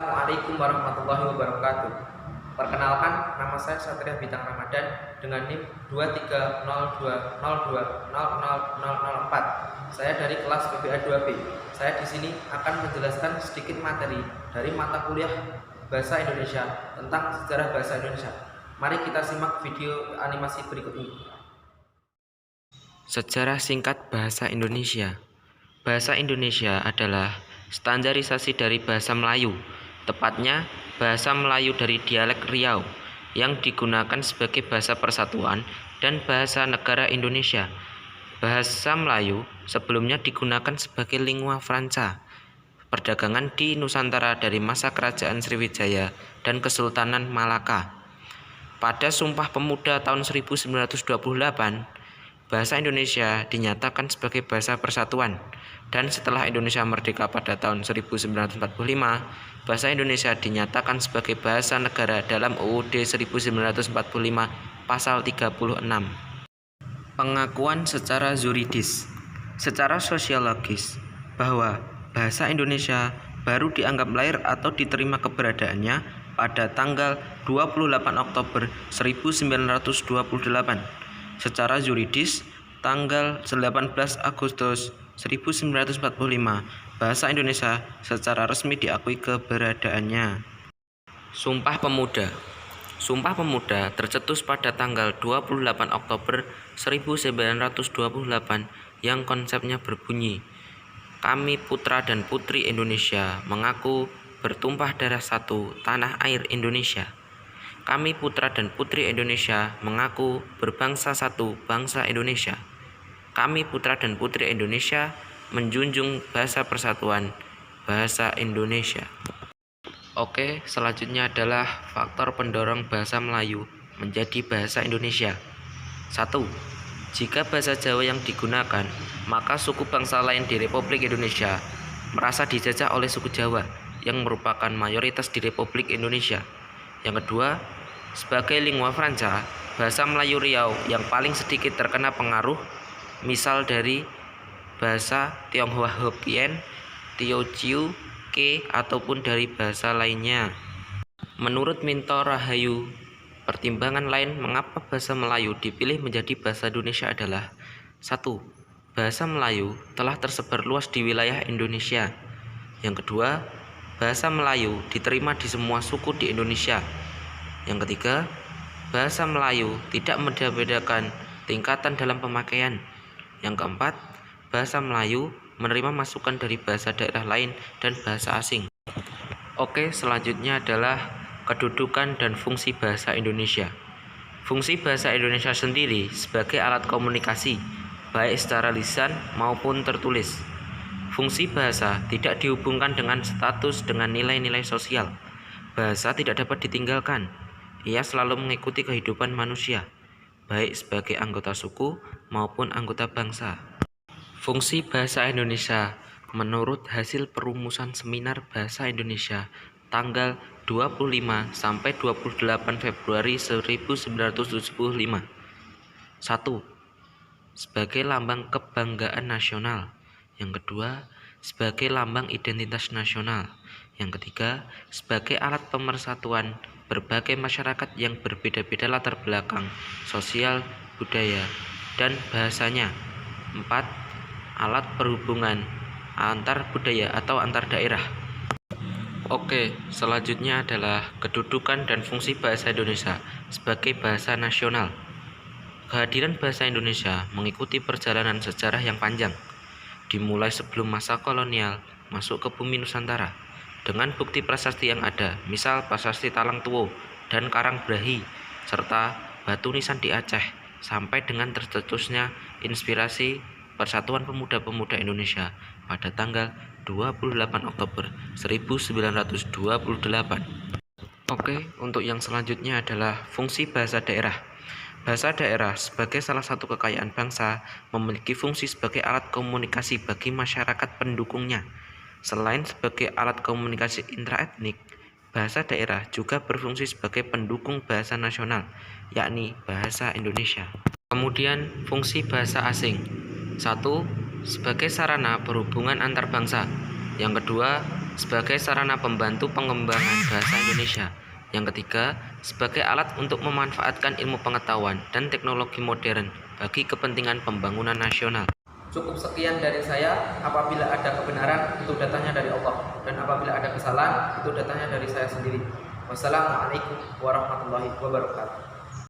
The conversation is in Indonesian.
Assalamualaikum warahmatullahi wabarakatuh. Perkenalkan, nama saya Satria Bintang Ramadan dengan NIM 23020200004. Saya dari kelas PBA 2B. Saya di sini akan menjelaskan sedikit materi dari mata kuliah Bahasa Indonesia tentang sejarah bahasa Indonesia. Mari kita simak video animasi berikut ini. Sejarah singkat bahasa Indonesia. Bahasa Indonesia adalah standarisasi dari bahasa Melayu, tepatnya bahasa Melayu dari dialek Riau, yang digunakan sebagai bahasa persatuan dan bahasa negara Indonesia. Bahasa Melayu sebelumnya digunakan sebagai lingua franca perdagangan di Nusantara dari masa Kerajaan Sriwijaya dan Kesultanan Malaka. Pada Sumpah Pemuda tahun 1928, bahasa Indonesia dinyatakan sebagai bahasa persatuan, dan setelah Indonesia merdeka pada tahun 1945, bahasa Indonesia dinyatakan sebagai bahasa negara dalam UUD 1945 pasal 36. Pengakuan secara yuridis. Secara sosiologis, bahwa bahasa Indonesia baru dianggap lahir atau diterima keberadaannya pada tanggal 28 Oktober 1928. Secara yuridis, tanggal 18 Agustus 1945, bahasa Indonesia secara resmi diakui keberadaannya. Sumpah Pemuda. Sumpah Pemuda tercetus pada tanggal 28 Oktober 1928 yang konsepnya berbunyi, "Kami putra dan putri Indonesia mengaku bertumpah darah satu tanah air Indonesia. Kami putra dan putri Indonesia mengaku berbangsa satu bangsa Indonesia. Kami putra dan putri Indonesia menjunjung bahasa persatuan bahasa Indonesia." Oke, selanjutnya adalah faktor pendorong bahasa Melayu menjadi bahasa Indonesia. 1. Jika bahasa Jawa yang digunakan, maka suku bangsa lain di Republik Indonesia merasa dijajah oleh suku Jawa yang merupakan mayoritas di Republik Indonesia. Yang kedua, sebagai lingua franca, bahasa Melayu Riau yang paling sedikit terkena pengaruh, misal dari bahasa Tionghoa Hokkien, Teochew, Ke, ataupun dari bahasa lainnya. Menurut Minto Rahayu, pertimbangan lain mengapa bahasa Melayu dipilih menjadi bahasa Indonesia adalah 1. Bahasa Melayu telah tersebar luas di wilayah Indonesia. Yang kedua, bahasa Melayu diterima di semua suku di Indonesia. Yang ketiga, bahasa Melayu tidak membeda-bedakan tingkatan dalam pemakaian. Yang keempat, bahasa Melayu menerima masukan dari bahasa daerah lain dan bahasa asing. Oke, selanjutnya adalah kedudukan dan fungsi bahasa Indonesia. Fungsi bahasa Indonesia sendiri sebagai alat komunikasi, baik secara lisan maupun tertulis. Fungsi bahasa tidak dihubungkan dengan status dengan nilai-nilai sosial. Bahasa tidak dapat ditinggalkan. Ia selalu mengikuti kehidupan manusia, baik sebagai anggota suku maupun anggota bangsa. Fungsi bahasa Indonesia menurut hasil perumusan Seminar Bahasa Indonesia tanggal 25 sampai 28 Februari 1975. 1. Sebagai lambang kebanggaan nasional. Yang kedua, sebagai lambang identitas nasional. Yang ketiga, sebagai alat pemersatuan berbagai masyarakat yang berbeda-beda latar belakang, sosial, budaya, dan bahasanya. 4. Alat perhubungan antar budaya atau antar daerah. Oke, selanjutnya adalah kedudukan dan fungsi bahasa Indonesia sebagai bahasa nasional. Kehadiran bahasa Indonesia mengikuti perjalanan sejarah yang panjang, dimulai sebelum masa kolonial masuk ke bumi Nusantara, dengan bukti prasasti yang ada, misal prasasti Talang Tuwo dan Karang Brahi, serta batu nisan di Aceh, sampai dengan tercetusnya inspirasi Persatuan Pemuda-Pemuda Indonesia pada tanggal 28 Oktober 1928. Oke, untuk yang selanjutnya adalah fungsi bahasa daerah. Bahasa daerah sebagai salah satu kekayaan bangsa memiliki fungsi sebagai alat komunikasi bagi masyarakat pendukungnya. Selain sebagai alat komunikasi intraetnik, bahasa daerah juga berfungsi sebagai pendukung bahasa nasional, yakni bahasa Indonesia. Kemudian, fungsi bahasa asing. 1. Sebagai sarana perhubungan antar bangsa. Yang kedua, sebagai sarana pembantu pengembangan bahasa Indonesia. Yang ketiga, sebagai alat untuk memanfaatkan ilmu pengetahuan dan teknologi modern bagi kepentingan pembangunan nasional. Cukup sekian dari saya. Apabila ada kebenaran, itu datangnya dari Allah, dan apabila ada kesalahan, itu datangnya dari saya sendiri. Wassalamualaikum warahmatullahi wabarakatuh.